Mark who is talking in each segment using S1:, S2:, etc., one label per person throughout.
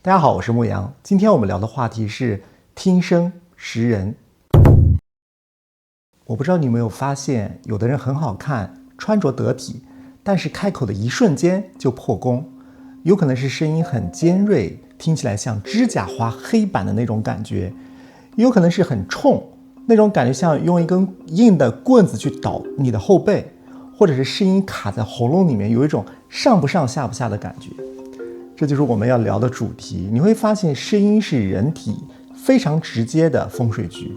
S1: 大家好，我是牧羊。今天我们聊的话题是听声识人。我不知道你有没有发现，有的人很好看，穿着得体，但是开口的一瞬间就破功。有可能是声音很尖锐，听起来像指甲划黑板的那种感觉；也有可能是很冲，那种感觉像用一根硬的棍子去捣你的后背，或者是声音卡在喉咙里面，有一种上不上下不下的感觉。这就是我们要聊的主题。你会发现声音是人体非常直接的风水局。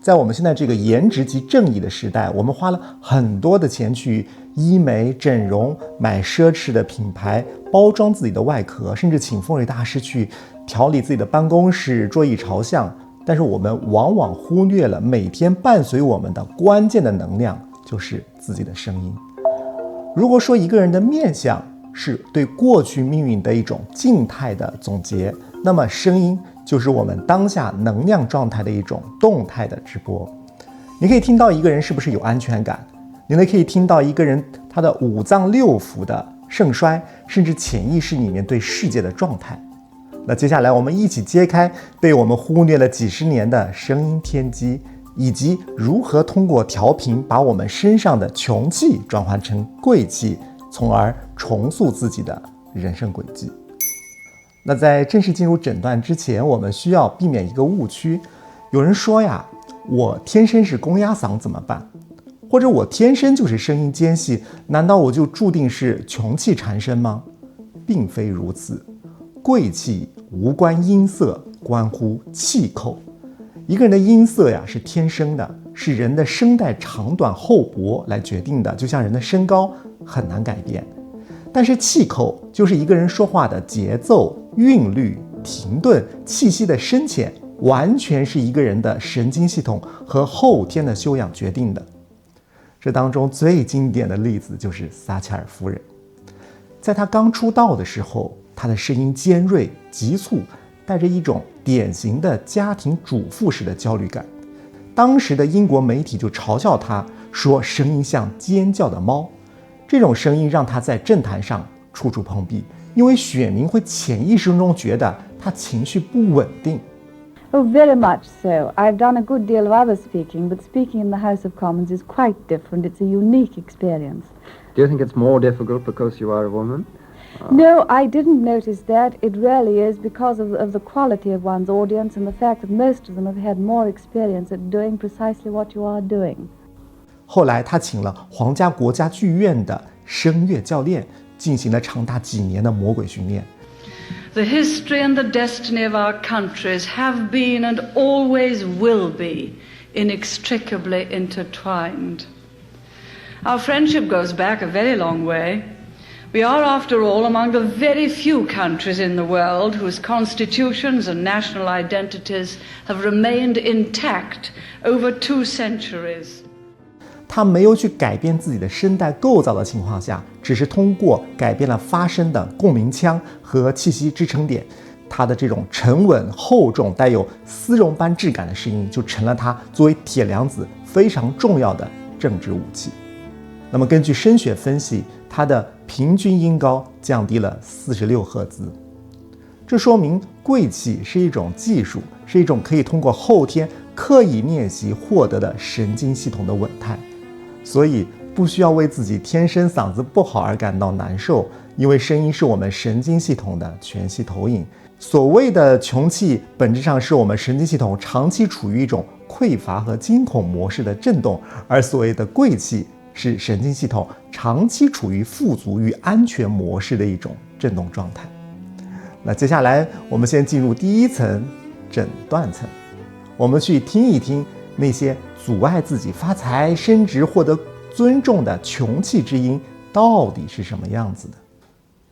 S1: 在我们现在这个颜值即正义的时代，我们花了很多的钱去医美整容，买奢侈的品牌，包装自己的外壳，甚至请风水大师去调理自己的办公室桌椅朝向，但是我们往往忽略了每天伴随我们的关键的能量，就是自己的声音。如果说一个人的面相是对过去命运的一种静态的总结，那么声音就是我们当下能量状态的一种动态的直播。你可以听到一个人是不是有安全感，你可以听到一个人他的五脏六腑的盛衰，甚至潜意识里面对世界的状态。那接下来我们一起揭开被我们忽略了几十年的声音天机，以及如何通过调频把我们身上的穷气转换成贵气，从而重塑自己的人生轨迹。那在正式进入诊断之前，我们需要避免一个误区。有人说呀，我天生是公鸭嗓怎么办？或者我天生就是声音尖细，难道我就注定是穷气缠身吗？并非如此。贵气无关音色，关乎气口。一个人的音色呀是天生的，是人的声带长短厚薄来决定的，就像人的身高很难改变。但是气口就是一个人说话的节奏、韵律、停顿、气息的深浅，完全是一个人的神经系统和后天的修养决定的。这当中最经典的例子就是撒切尔夫人。在她刚出道的时候，她的声音尖锐急促，带着一种典型的家庭主妇式的焦虑感。当时的英国媒体就嘲笑她，说声音像尖叫的猫。这种声音让她在政坛上处处碰壁，因为选民会潜意识中觉得她情绪不稳定。
S2: Oh, very much so. I've done a good deal of other speaking, but speaking in the House of Commons is quite different. It's a unique experience.
S3: Do you think it's more difficult because you are a woman?
S2: No, I didn't notice that. It really is because of the quality of one's audience and the fact that most of them have had more experience at doing precisely what you are doing.
S1: 后来他请了皇家国家剧院的声乐教练，进行了长达几年的魔鬼训练。
S4: The history and the destiny of our countries have been and always will be inextricably intertwined. Our friendship goes back a very long way. We are, after all, among the very few countries in the world whose constitutions and national identities have remained intact over 2 centuries.
S1: 他没有去改变自己的声带构造的情况下，只是通过改变了发声的共鸣腔和气息支撑点，他的这种沉稳厚重带有丝绒般质感的声音就成了他作为铁娘子非常重要的政治武器。那么根据声学分析，他的平均音高降低了46赫兹。这说明贵气是一种技术，是一种可以通过后天刻意练习获得的神经系统的稳态。所以不需要为自己天生嗓子不好而感到难受，因为声音是我们神经系统的全息投影。所谓的穷气本质上是我们神经系统长期处于一种匮乏和惊恐模式的震动，而所谓的贵气是神经系统长期处于富足与安全模式的一种震动状态。那接下来我们先进入第一层诊断层，我们去听一听那些阻碍自己发财升职获得尊重的穷气之音到底是什么样子的。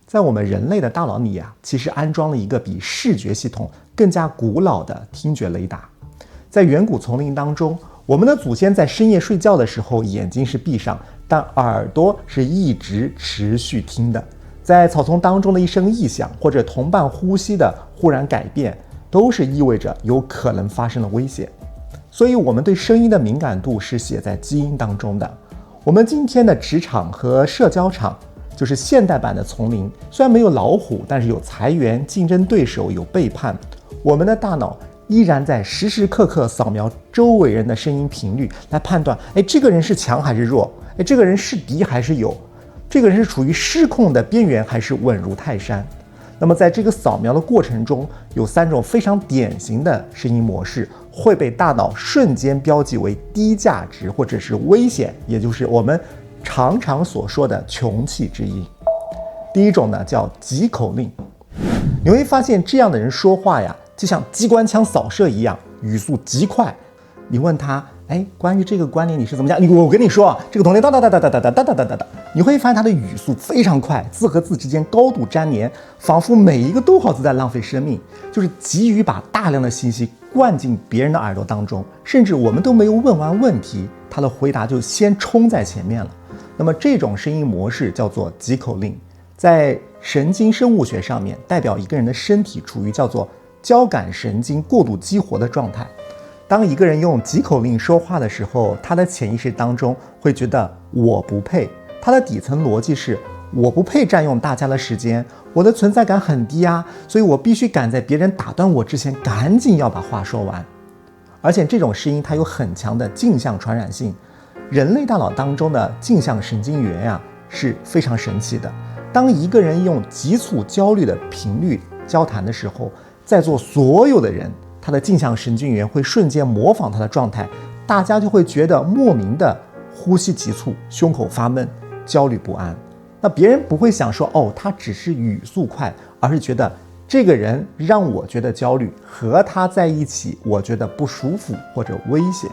S1: 在我们人类的大脑里啊，其实安装了一个比视觉系统更加古老的听觉雷达。在远古丛林当中，我们的祖先在深夜睡觉的时候眼睛是闭上，但耳朵是一直持续听的。在草丛当中的一声异响或者同伴呼吸的忽然改变，都是意味着有可能发生的危险。所以我们对声音的敏感度是写在基因当中的。我们今天的职场和社交场就是现代版的丛林，虽然没有老虎，但是有财源、竞争对手，有背叛。我们的大脑依然在时时刻刻扫描周围人的声音频率，来判断，这个人是强还是弱，这个人是敌还是友，这个人是处于失控的边缘还是稳如泰山。那么在这个扫描的过程中，有3种非常典型的声音模式会被大脑瞬间标记为低价值或者是危险，也就是我们常常所说的穷气之音。第一种呢叫急口令，你会发现这样的人说话呀，就像机关枪扫射一样，语速极快。你问他，关于这个观点你是怎么讲？我跟你说，这个同学哒哒哒哒哒哒哒哒哒哒哒，你会发现他的语速非常快，字和字之间高度粘连，仿佛每一个都好像在浪费生命，就是急于把大量的信息灌进别人的耳朵当中，甚至我们都没有问完问题，他的回答就先冲在前面了。那么这种声音模式叫做急口令，在神经生物学上面代表一个人的身体处于叫做交感神经过度激活的状态。当一个人用急口令说话的时候，他的潜意识当中会觉得我不配，他的底层逻辑是我不配占用大家的时间，我的存在感很低啊，所以我必须赶在别人打断我之前赶紧要把话说完。而且这种声音它有很强的镜像传染性，人类大脑当中的镜像神经元呀是非常神奇的。当一个人用急促焦虑的频率交谈的时候，在座所有的人他的镜像神经元会瞬间模仿他的状态，大家就会觉得莫名的呼吸急促，胸口发闷，焦虑不安。那别人不会想说他只是语速快，而是觉得这个人让我觉得焦虑，和他在一起我觉得不舒服或者危险。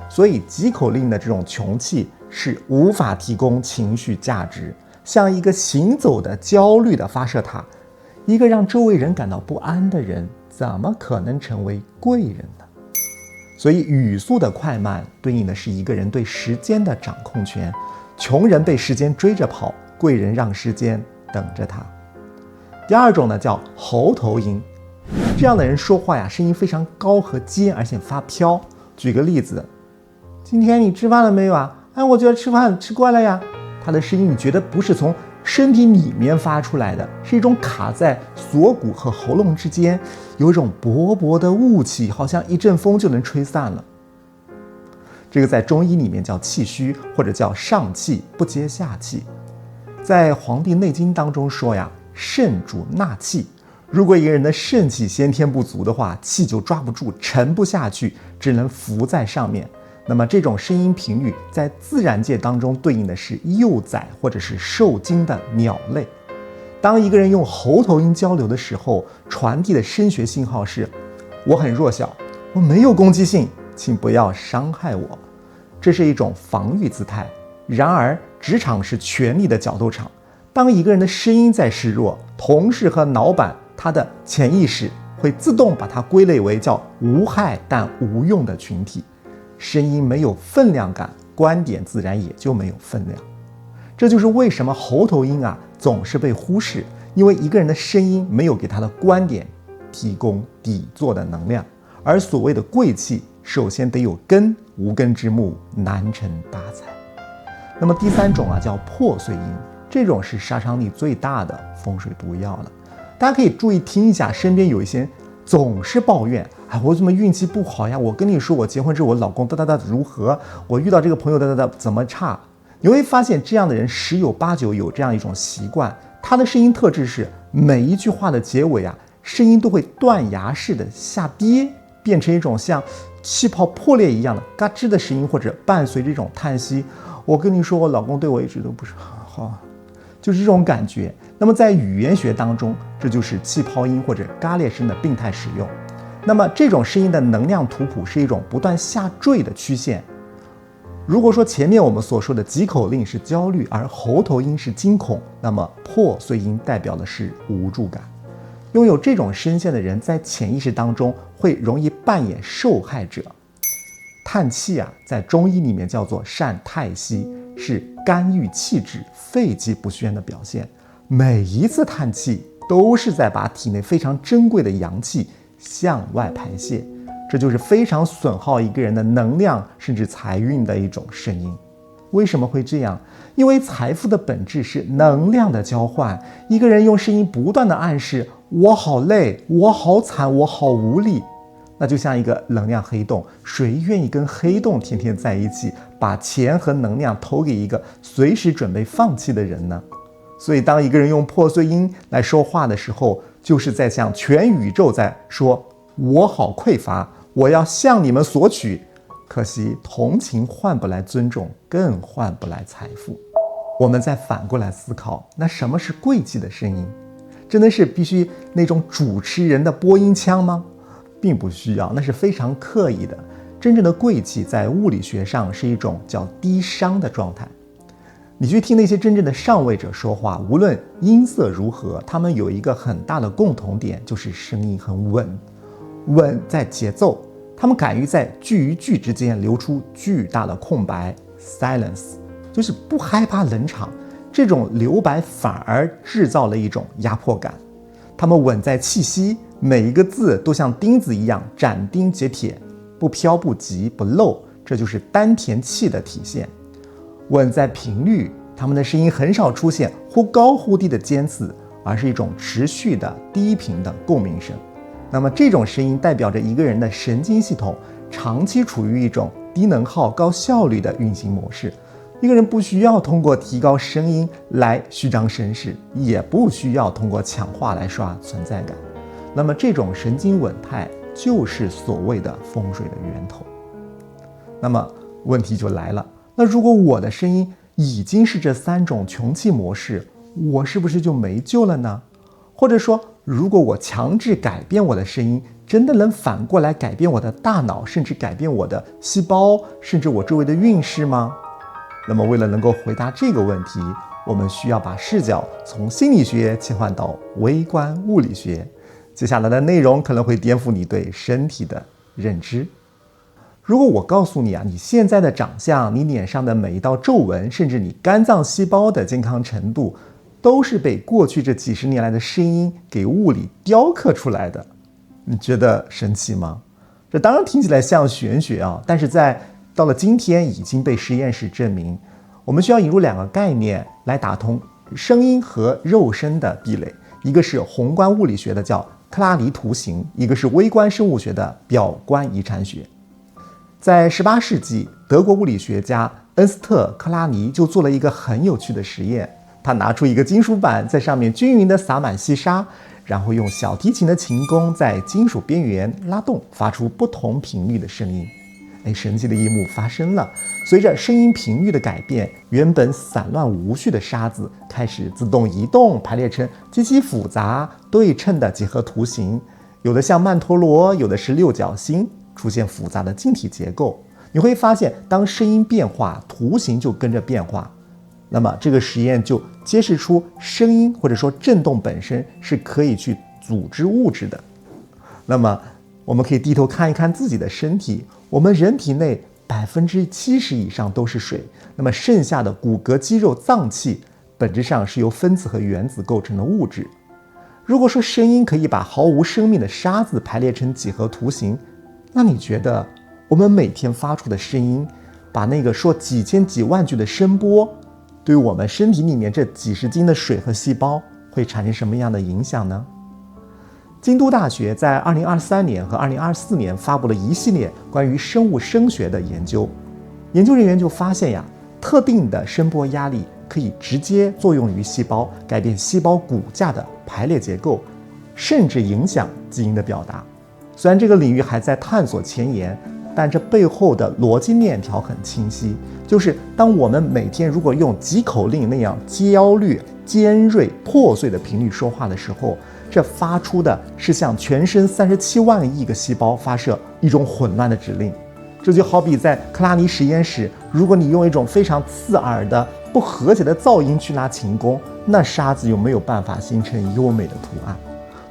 S1: 所以急口令的这种穷气是无法提供情绪价值，像一个行走的焦虑的发射塔。一个让周围人感到不安的人，怎么可能成为贵人呢？所以语速的快慢对应的是一个人对时间的掌控权。穷人被时间追着跑，贵人让时间等着他。第二种呢叫喉头音，这样的人说话呀，声音非常高和尖，而且发飘。举个例子，今天你吃饭了没有啊？我觉得吃饭吃惯了呀。他的声音你觉得不是从身体里面发出来的，是一种卡在锁骨和喉咙之间，有一种薄薄的雾气，好像一阵风就能吹散了。这个在中医里面叫气虚，或者叫上气不接下气。在《黄帝内经》当中说呀，肾主纳气，如果一个人的肾气先天不足的话，气就抓不住，沉不下去，只能浮在上面。那么这种声音频率在自然界当中对应的是幼崽或者是受精的鸟类。当一个人用喉头音交流的时候，传递的声学信号是我很弱小，我没有攻击性，请不要伤害我。这是一种防御姿态。然而职场是权力的角斗场，当一个人的声音在示弱，同事和老板他的潜意识会自动把它归类为叫无害但无用的群体。声音没有分量感，观点自然也就没有分量。这就是为什么喉头音总是被忽视，因为一个人的声音没有给他的观点提供底座的能量。而所谓的贵气，首先得有根，无根之木难成大材。那么第三种叫破碎音，这种是杀伤力最大的风水毒药了。大家可以注意听一下，身边有一些总是抱怨我怎么运气不好呀？我跟你说，我结婚之后我老公哒哒哒如何？我遇到这个朋友哒哒哒怎么差？你会发现这样的人十有八九有这样一种习惯，他的声音特质是每一句话的结尾声音都会断崖式的下跌，变成一种像气泡破裂一样的嘎吱的声音，或者伴随这种叹息。我跟你说，我老公对我一直都不是很好，就是这种感觉。那么在语言学当中，这就是气泡音或者嘎裂声的病态使用。那么这种声音的能量图谱是一种不断下坠的曲线。如果说前面我们所说的急口令是焦虑，而喉头音是惊恐，那么破碎音代表的是无助感。拥有这种声线的人在潜意识当中会容易扮演受害者。叹气在中医里面叫做善太息，是肝郁气滞、肺气不宣的表现。每一次叹气都是在把体内非常珍贵的阳气向外排泄，这就是非常损耗一个人的能量甚至财运的一种声音。为什么会这样？因为财富的本质是能量的交换。一个人用声音不断的暗示我好累，我好惨，我好无力，那就像一个能量黑洞，谁愿意跟黑洞天天在一起，把钱和能量投给一个随时准备放弃的人呢？所以当一个人用破碎音来说话的时候，就是在向全宇宙在说我好匮乏，我要向你们索取。可惜同情换不来尊重，更换不来财富。我们再反过来思考，那什么是贵气的声音？真的是必须那种主持人的播音腔吗？并不需要，那是非常刻意的。真正的贵气在物理学上是一种叫低商的状态。你去听那些真正的上位者说话，无论音色如何，他们有一个很大的共同点，就是声音很稳。稳在节奏，他们敢于在句与句之间留出巨大的空白 silence， 就是不害怕冷场，这种留白反而制造了一种压迫感。他们稳在气息，每一个字都像钉子一样斩钉截铁，不飘不急不漏，这就是丹田气的体现。稳在频率，他们的声音很少出现忽高忽低的尖刺，而是一种持续的低频的共鸣声。那么这种声音代表着一个人的神经系统长期处于一种低能耗高效率的运行模式。一个人不需要通过提高声音来虚张声势，也不需要通过强化来刷存在感。那么这种神经稳态就是所谓的风水的源头。那么问题就来了，那如果我的声音已经是这3种穷气模式，我是不是就没救了呢？或者说，如果我强制改变我的声音，真的能反过来改变我的大脑，甚至改变我的细胞，甚至我周围的运势吗？那么为了能够回答这个问题，我们需要把视角从心理学切换到微观物理学。接下来的内容可能会颠覆你对身体的认知。如果我告诉你你现在的长相，你脸上的每一道皱纹，甚至你肝脏细胞的健康程度，都是被过去这几十年来的声音给物理雕刻出来的，你觉得神奇吗？这当然听起来像玄学但是到了今天已经被实验室证明。我们需要引入2个概念来打通声音和肉身的壁垒，一个是宏观物理学的叫克拉尼图形，一个是微观生物学的表观遗传学。在18世纪，德国物理学家恩斯特·克拉尼就做了一个很有趣的实验。他拿出一个金属板，在上面均匀地撒满细沙，然后用小提琴的琴弓在金属边缘拉动，发出不同频率的声音。神奇的一幕发生了，随着声音频率的改变，原本散乱无序的沙子开始自动移动，排列成极其复杂对称的几何图形，有的像曼陀罗，有的是六角星，出现复杂的晶体结构。你会发现，当声音变化，图形就跟着变化。那么这个实验就揭示出声音或者说振动本身是可以去组织物质的。那么我们可以低头看一看自己的身体，我们人体内70%以上都是水，那么剩下的骨骼、肌肉、脏器本质上是由分子和原子构成的物质。如果说声音可以把毫无生命的沙子排列成几何图形，那你觉得我们每天发出的声音，把那个说几千几万句的声波，对于我们身体里面这几十斤的水和细胞会产生什么样的影响呢？京都大学在2023年和2024年发布了一系列关于生物声学的研究。研究人员就发现特定的声波压力可以直接作用于细胞，改变细胞骨架的排列结构，甚至影响基因的表达。虽然这个领域还在探索前沿，但这背后的逻辑链条很清晰，就是当我们每天如果用急口令那样焦虑、尖锐、破碎的频率说话的时候，这发出的是向全身37万亿个细胞发射一种混乱的指令。这就好比在克拉尼实验室，如果你用一种非常刺耳的不和谐的噪音去拉琴弓，那沙子又没有办法形成优美的图案。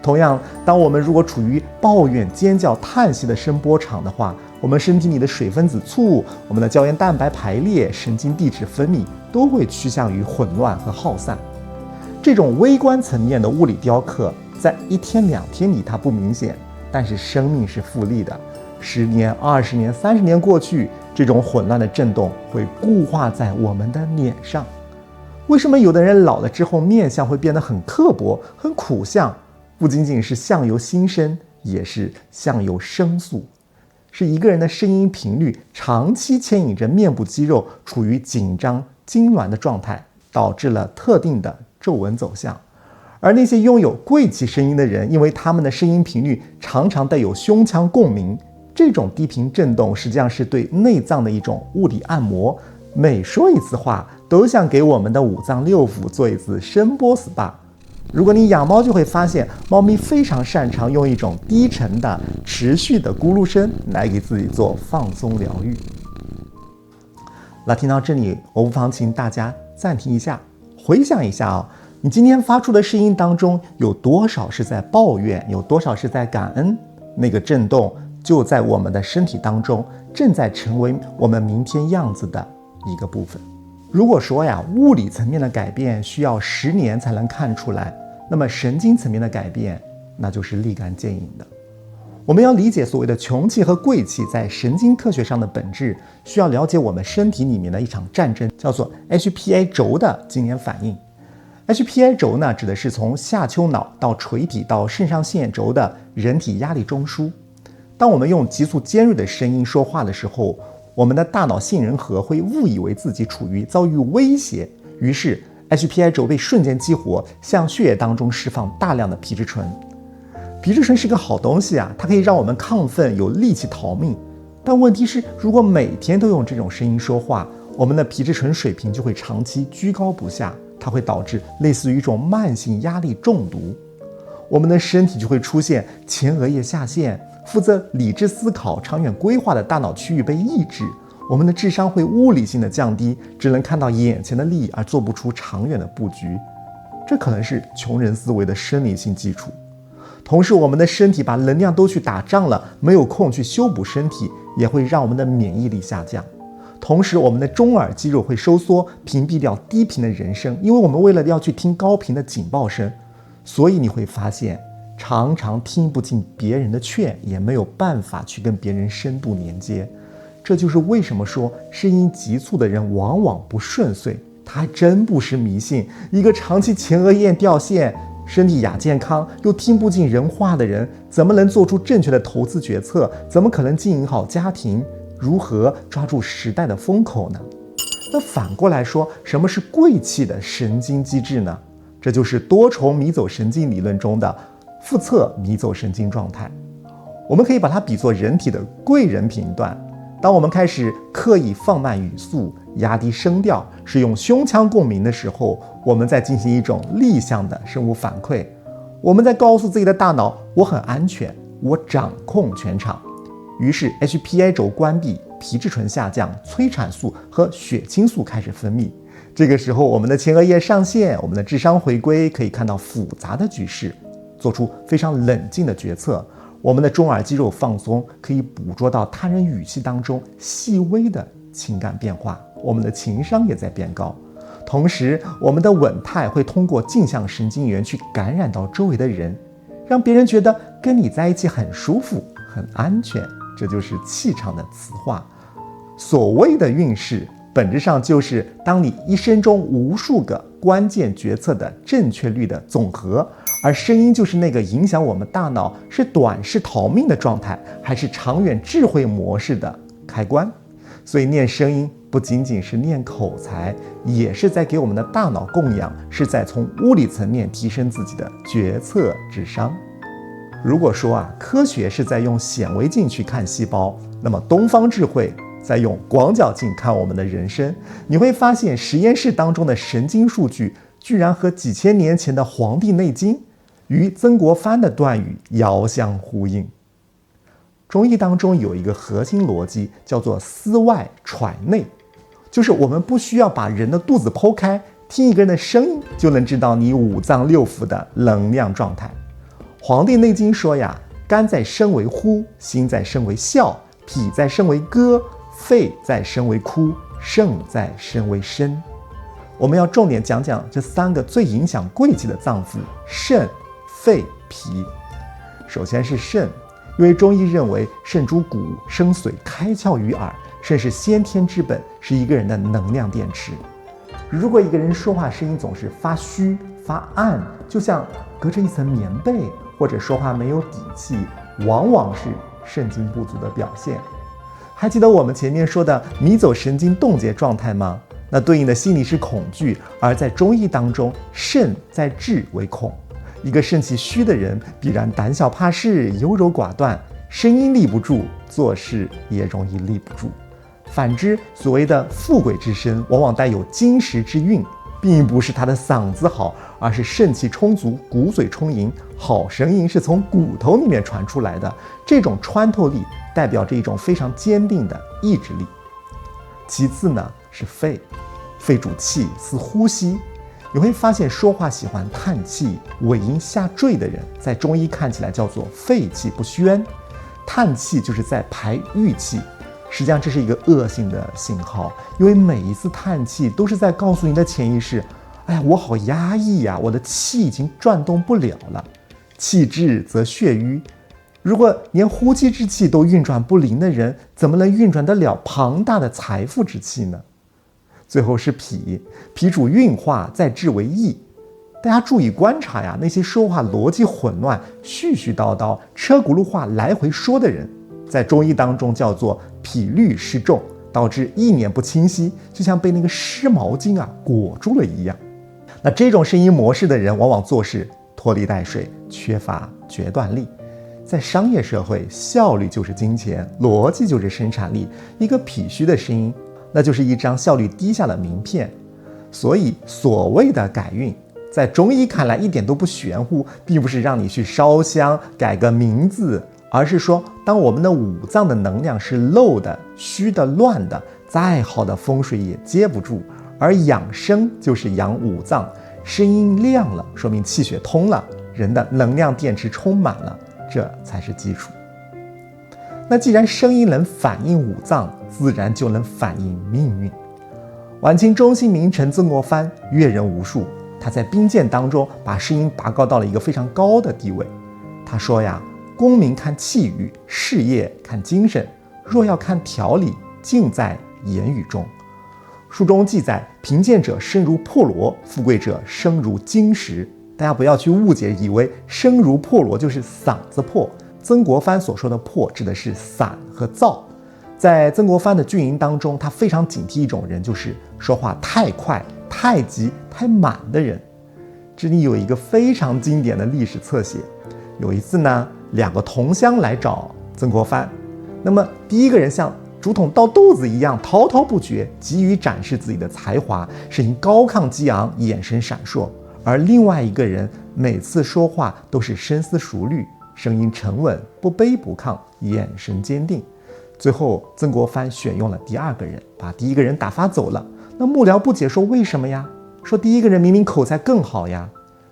S1: 同样，当我们如果处于抱怨、尖叫、叹息的声波场的话，我们身体里的水分子簇、我们的胶原蛋白排列、神经递质分泌都会趋向于混乱和耗散。这种微观层面的物理雕刻在1天2天里它不明显，但是生命是复利的。10年、20年、30年过去，这种混乱的震动会固化在我们的脸上。为什么有的人老了之后面相会变得很刻薄、很苦相？不仅仅是相由心生，也是相由声素，是一个人的声音频率长期牵引着面部肌肉处于紧张痉挛的状态，导致了特定的皱纹走向。而那些拥有贵气声音的人，因为他们的声音频率常常带有胸腔共鸣，这种低频振动实际上是对内脏的一种物理按摩，每说一次话都像给我们的五脏六腑做一次声波 SPA。如果你养猫，就会发现猫咪非常擅长用一种低沉的持续的咕噜声来给自己做放松疗愈。那听到这里，我不妨请大家暂停一下，回想一下你今天发出的声音当中有多少是在抱怨，有多少是在感恩？那个震动就在我们的身体当中，正在成为我们明天样子的一个部分。如果说物理层面的改变需要10年才能看出来，那么神经层面的改变那就是立竿见影的。我们要理解所谓的穷气和贵气在神经科学上的本质，需要了解我们身体里面的一场战争，叫做 HPA 轴的经年反应。HPA 轴呢，指的是从下丘脑到垂体到肾上腺轴的人体压力中枢。当我们用急速尖锐的声音说话的时候，我们的大脑杏仁核会误以为自己处于遭遇威胁，于是 HPA 轴被瞬间激活，向血液当中释放大量的皮质醇。皮质醇是个好东西它可以让我们亢奋，有力气逃命。但问题是，如果每天都用这种声音说话，我们的皮质醇水平就会长期居高不下，它会导致类似于一种慢性压力中毒。我们的身体就会出现前额叶下陷，负责理智思考、长远规划的大脑区域被抑制，我们的智商会物理性的降低，只能看到眼前的利益而做不出长远的布局。这可能是穷人思维的生理性基础。同时，我们的身体把能量都去打仗了，没有空去修补身体，也会让我们的免疫力下降。同时，我们的中耳肌肉会收缩，屏蔽掉低频的人声，因为我们为了要去听高频的警报声，所以你会发现常常听不进别人的劝，也没有办法去跟别人深度连接。这就是为什么说声音急促的人往往不顺遂，他还真不是迷信。一个长期前额叶掉线、身体亚健康又听不进人话的人，怎么能做出正确的投资决策？怎么可能经营好家庭？如何抓住时代的风口呢？那反过来说，什么是贵气的神经机制呢？这就是多重迷走神经理论中的腹侧迷走神经状态。我们可以把它比作人体的贵人频段。当我们开始刻意放慢语速、压低声调，使用胸腔共鸣的时候，我们在进行一种逆向的生物反馈。我们在告诉自己的大脑，我很安全，我掌控全场。于是 HPA 轴关闭，皮质醇下降，催产素和血清素开始分泌。这个时候，我们的前额叶上线，我们的智商回归，可以看到复杂的局势，做出非常冷静的决策。我们的中耳肌肉放松，可以捕捉到他人语气当中细微的情感变化，我们的情商也在变高。同时，我们的稳态会通过镜像神经元去感染到周围的人，让别人觉得跟你在一起很舒服、很安全。这就是气场的磁化。所谓的运势，本质上就是当你一生中无数个关键决策的正确率的总和，而声音就是那个影响我们大脑是短视逃命的状态，还是长远智慧模式的开关。所以念声音不仅仅是练口才，也是在给我们的大脑供氧，是在从物理层面提升自己的决策智商。如果说科学是在用显微镜去看细胞，那么东方智慧在用广角镜看我们的人生。你会发现实验室当中的神经数据居然和几千年前的《黄帝内经》与曾国藩的断语遥相呼应。中医当中有一个核心逻辑叫做思外揣内，就是我们不需要把人的肚子剖开，听一个人的声音就能知道你五脏六腑的能量状态。《黄帝内经》说肝在身为呼，心在身为笑，脾在身为歌，肺在身为哭，肾在身为声。我们要重点讲讲这3个最影响贵气的脏腑：肾、肺、脾。首先是肾，因为中医认为肾主骨生髓，开窍于耳，肾是先天之本，是一个人的能量电池。如果一个人说话声音总是发虚发暗，就像隔着一层棉被，或者说话没有底气，往往是肾精不足的表现。还记得我们前面说的迷走神经冻结状态吗？那对应的心理是恐惧，而在中医当中，肾在志为恐。一个肾气虚的人，必然胆小怕事、优柔寡断，声音立不住，做事也容易立不住。反之，所谓的富贵之身，往往带有金石之韵，并不是他的嗓子好，而是肾气充足，骨髓充盈。好声音是从骨头里面传出来的，这种穿透力代表着一种非常坚定的意志力。其次呢是肺，肺主气，司呼吸。你会发现说话喜欢叹气、尾音下坠的人，在中医看起来叫做肺气不宣。叹气就是在排郁气，实际上这是一个恶性的信号，因为每一次叹气都是在告诉你的潜意识，哎呀，我好压抑呀，我的气已经转动不了了。气滞则血瘀，如果连呼吸之气都运转不灵的人，怎么能运转得了庞大的财富之气呢？最后是脾，脾主运化，在志为意。大家注意观察呀，那些说话逻辑混乱、絮絮叨叨、车轱辘话来回说的人，在中医当中叫做脾律失重，导致意念不清晰，就像被那个湿毛巾裹住了一样。那这种声音模式的人，往往做事拖泥带水，缺乏决断力。在商业社会，效率就是金钱，逻辑就是生产力。一个脾虚的声音，那就是一张效率低下的名片。所以所谓的改运，在中医看来一点都不玄乎，并不是让你去烧香改个名字，而是说当我们的五脏的能量是漏的、虚的、乱的，再好的风水也接不住。而养生就是养五脏，声音亮了，说明气血通了，人的能量电池充满了，这才是基础。那既然声音能反映五脏，自然就能反映命运。晚清中兴名臣曾国藩阅人无数，他在兵谏当中把声音拔高到了一个非常高的地位。他说呀，功名看气宇，事业看精神，若要看条理，尽在言语中。书中记载，贫贱者声如破锣，富贵者声如金石。大家不要去误解，以为声如破锣就是嗓子破。曾国藩所说的破指的是嗓和燥。在曾国藩的军营当中，他非常警惕一种人，就是说话太快、太急、太满的人。这里有一个非常经典的历史侧写。有一次呢，两个同乡来找曾国藩，那么第一个人像竹筒倒豆子一样滔滔不绝，急于展示自己的才华，声音高亢激昂，眼神闪烁。而另外一个人每次说话都是深思熟虑，声音沉稳，不卑不亢，眼神坚定。最后曾国藩选用了第二个人，把第一个人打发走了。那幕僚不解说为什么呀？说第一个人明明口才更好呀。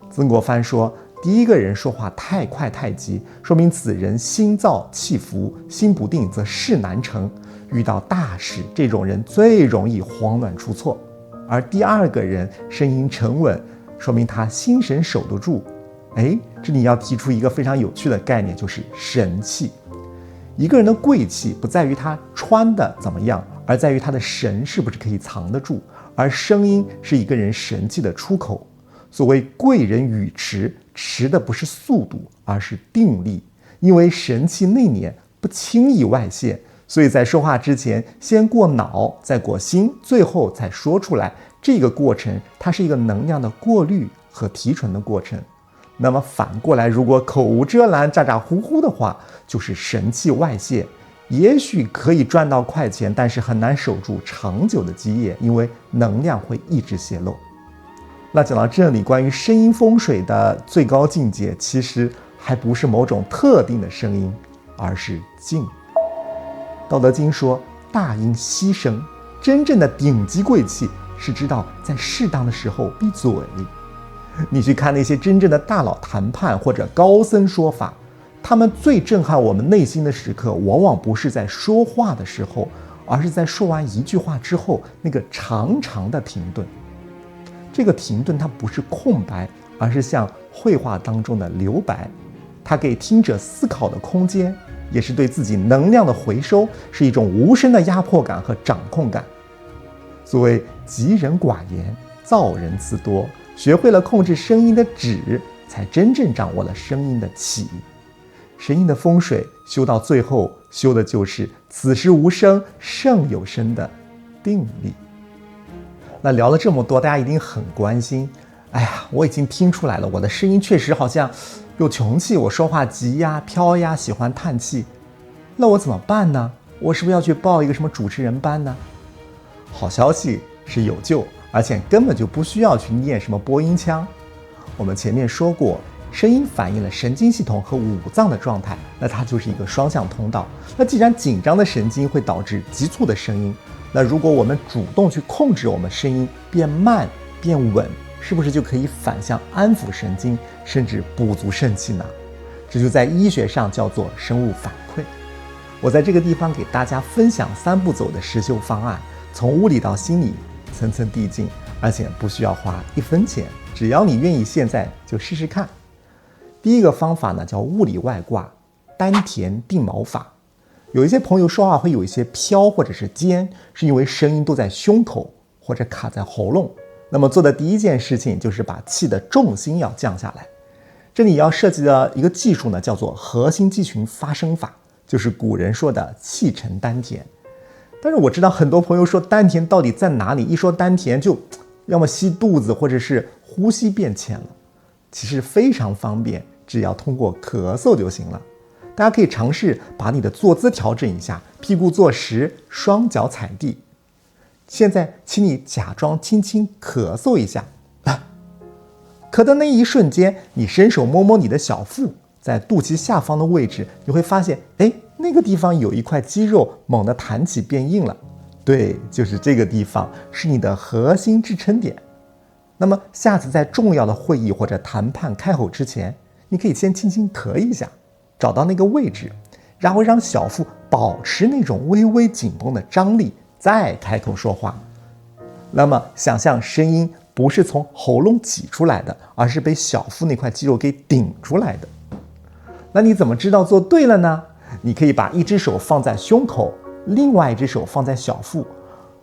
S1: 曾国藩说，第一个人说话太快太急，说明此人心躁气浮，心不定则事难成。遇到大事，这种人最容易慌乱出错。而第二个人声音沉稳，说明他心神守得住。这里要提出一个非常有趣的概念，就是神气。一个人的贵气不在于他穿的怎么样，而在于他的神是不是可以藏得住。而声音是一个人神气的出口。所谓贵人语迟，迟的不是速度，而是定力。因为神气内敛，不轻易外泄，所以在说话之前，先过脑，再过心，最后才说出来。这个过程，它是一个能量的过滤和提纯的过程。那么反过来，如果口无遮拦、咋咋呼呼的话，就是神气外泄。也许可以赚到快钱，但是很难守住长久的基业，因为能量会一直泄露。那讲到这里，关于声音风水的最高境界，其实还不是某种特定的声音，而是静。道德经说，大音希声。真正的顶级贵气是知道在适当的时候闭嘴。你去看那些真正的大佬谈判或者高僧说法，他们最震撼我们内心的时刻，往往不是在说话的时候，而是在说完一句话之后那个长长的停顿。这个停顿它不是空白，而是像绘画当中的留白，它给听者思考的空间，也是对自己能量的回收，是一种无声的压迫感和掌控感。所谓急人寡言，躁人自多，学会了控制声音的止，才真正掌握了声音的起。声音的风水修到最后，修的就是此时无声胜有声的定力。那聊了这么多，大家一定很关心，哎呀，我已经听出来了，我的声音确实好像有穷气，我说话急呀飘呀，喜欢叹气，那我怎么办呢？我是不是要去报一个什么主持人班呢？好消息是有救，而且根本就不需要去念什么播音腔。我们前面说过，声音反映了神经系统和五脏的状态，那它就是一个双向通道。那既然紧张的神经会导致急促的声音，那如果我们主动去控制我们声音变慢变稳，是不是就可以反向安抚神经，甚至补足肾气呢？这就在医学上叫做生物反馈。我在这个地方给大家分享3步走的实修方案，从物理到心理，层层递进，而且不需要花1分钱，只要你愿意现在就试试看。第一个方法呢叫物理外挂，丹田定锚法。有一些朋友说话会有一些飘或者是尖，是因为声音都在胸口或者卡在喉咙。那么做的第一件事情就是把气的重心要降下来。这里要涉及的一个技术呢叫做核心肌群发声法，就是古人说的气沉丹田。但是我知道很多朋友说丹田到底在哪里，一说丹田就要么吸肚子或者是呼吸变浅了。其实非常方便，只要通过咳嗽就行了。大家可以尝试把你的坐姿调整一下，屁股坐实，双脚踩地。现在请你假装轻轻咳嗽一下，咳的那一瞬间，你伸手摸摸你的小腹，在肚脐下方的位置，你会发现，那个地方有一块肌肉猛地弹起变硬了。对，就是这个地方，是你的核心支撑点。那么下次在重要的会议或者谈判开口之前，你可以先轻轻咳一下，找到那个位置，然后让小腹保持那种微微紧绷的张力，再开口说话。那么想象声音不是从喉咙挤出来的，而是被小腹那块肌肉给顶出来的。那你怎么知道做对了呢？你可以把一只手放在胸口，另外一只手放在小腹。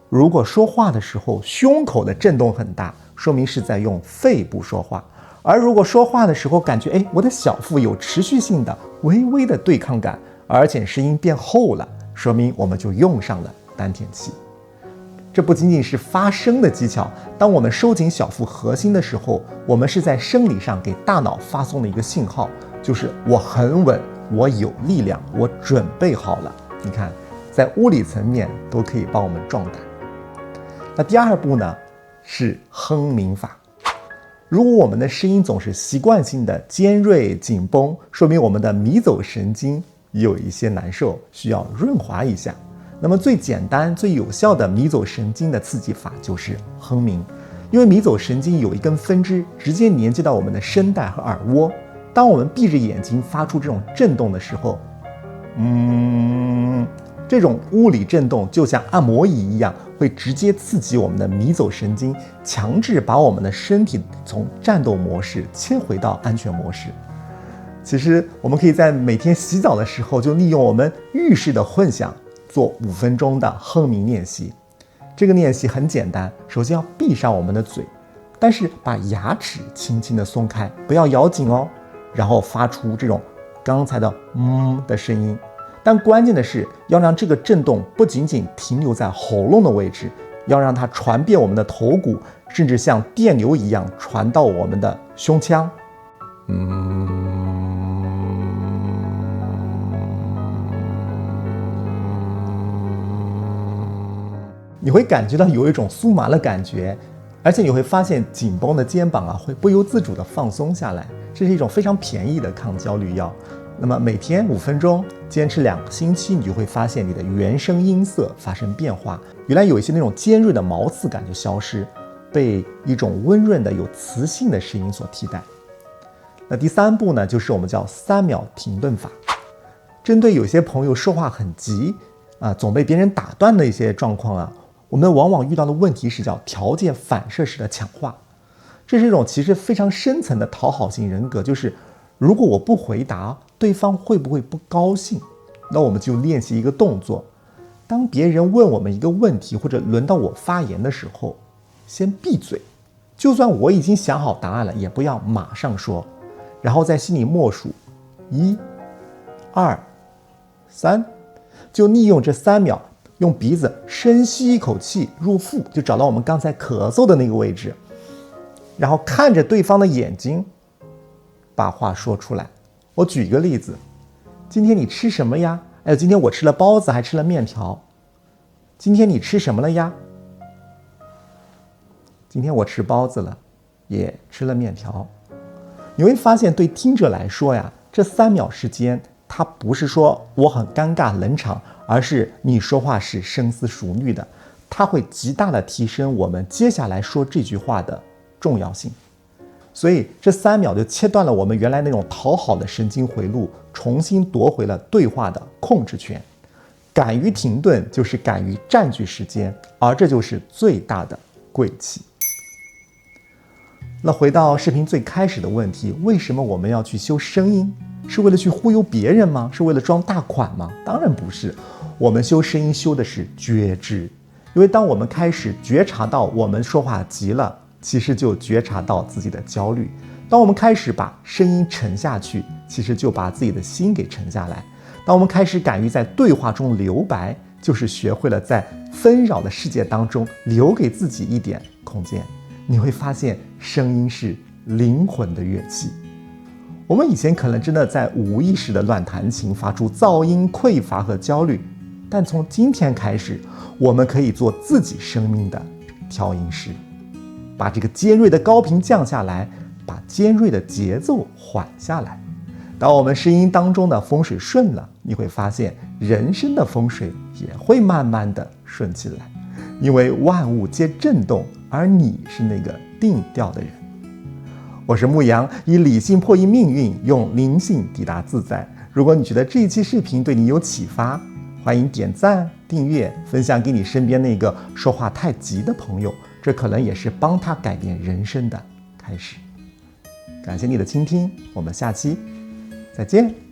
S1: 如果说话的时候胸口的震动很大，说明是在用肺部说话。而如果说话的时候感觉我的小腹有持续性的微微的对抗感，而且声音变厚了，说明我们就用上了丹田气。这不仅仅是发声的技巧，当我们收紧小腹核心的时候，我们是在生理上给大脑发送了一个信号，就是我很稳，我有力量，我准备好了。你看，在物理层面都可以帮我们壮胆。那第二步呢是哼鸣法。如果我们的声音总是习惯性的尖锐紧绷，说明我们的迷走神经有一些难受，需要润滑一下。那么最简单最有效的迷走神经的刺激法就是哼鸣。因为迷走神经有一根分支直接连接到我们的声带和耳蜗，当我们闭着眼睛发出这种震动的时候，这种物理震动就像按摩椅一样，会直接刺激我们的迷走神经，强制把我们的身体从战斗模式切回到安全模式。其实我们可以在每天洗澡的时候就利用我们浴室的混响做5分钟的哼鸣练习。这个练习很简单，首先要闭上我们的嘴，但是把牙齿轻轻地松开，不要咬紧哦，然后发出这种刚才的的声音。但关键的是要让这个震动不仅仅停留在喉咙的位置，要让它传遍我们的头骨，甚至像电流一样传到我们的胸腔。你会感觉到有一种酥麻的感觉，而且你会发现紧绷的肩膀会不由自主地放松下来。这是一种非常便宜的抗焦虑药。那么每天5分钟，坚持2个星期，你就会发现你的原声音色发生变化。原来有一些那种尖锐的毛刺感就消失，被一种温润的有磁性的声音所替代。那第3步呢，就是我们叫3秒停顿法。针对有些朋友说话很急总被别人打断的一些状况我们往往遇到的问题是叫条件反射式的抢话。这是一种其实非常深层的讨好型人格，就是如果我不回答，对方会不会不高兴？那我们就练习一个动作，当别人问我们一个问题或者轮到我发言的时候，先闭嘴，就算我已经想好答案了，也不要马上说，然后在心里默数1、2、3，就利用这3秒，用鼻子深吸一口气入腹，就找到我们刚才咳嗽的那个位置，然后看着对方的眼睛，把话说出来。我举一个例子，今天你吃什么呀？哎，今天我吃了包子还吃了面条。今天你吃什么了呀？今天我吃包子了，也吃了面条。你会发现对听者来说呀，这3秒时间它不是说我很尴尬冷场，而是你说话是深思熟虑的，它会极大的提升我们接下来说这句话的重要性。所以这3秒就切断了我们原来那种讨好的神经回路，重新夺回了对话的控制权。敢于停顿就是敢于占据时间，而这就是最大的贵气。那回到视频最开始的问题，为什么我们要去修声音？是为了去忽悠别人吗？是为了装大款吗？当然不是，我们修声音修的是觉知。因为当我们开始觉察到我们说话急了，其实就觉察到自己的焦虑。当我们开始把声音沉下去，其实就把自己的心给沉下来。当我们开始敢于在对话中留白，就是学会了在纷扰的世界当中留给自己一点空间。你会发现声音是灵魂的乐器。我们以前可能真的在无意识的乱弹琴，发出噪音、匮乏和焦虑，但从今天开始，我们可以做自己生命的调音师，把这个尖锐的高频降下来，把尖锐的节奏缓下来。当我们声音当中的风水顺了，你会发现人生的风水也会慢慢的顺起来，因为万物皆震动，而你是那个定调的人。我是牧羊，以理性破译命运，用灵性抵达自在。如果你觉得这一期视频对你有启发，欢迎点赞、订阅、分享给你身边那个说话太急的朋友，这可能也是帮他改变人生的开始。感谢你的倾听，我们下期再见。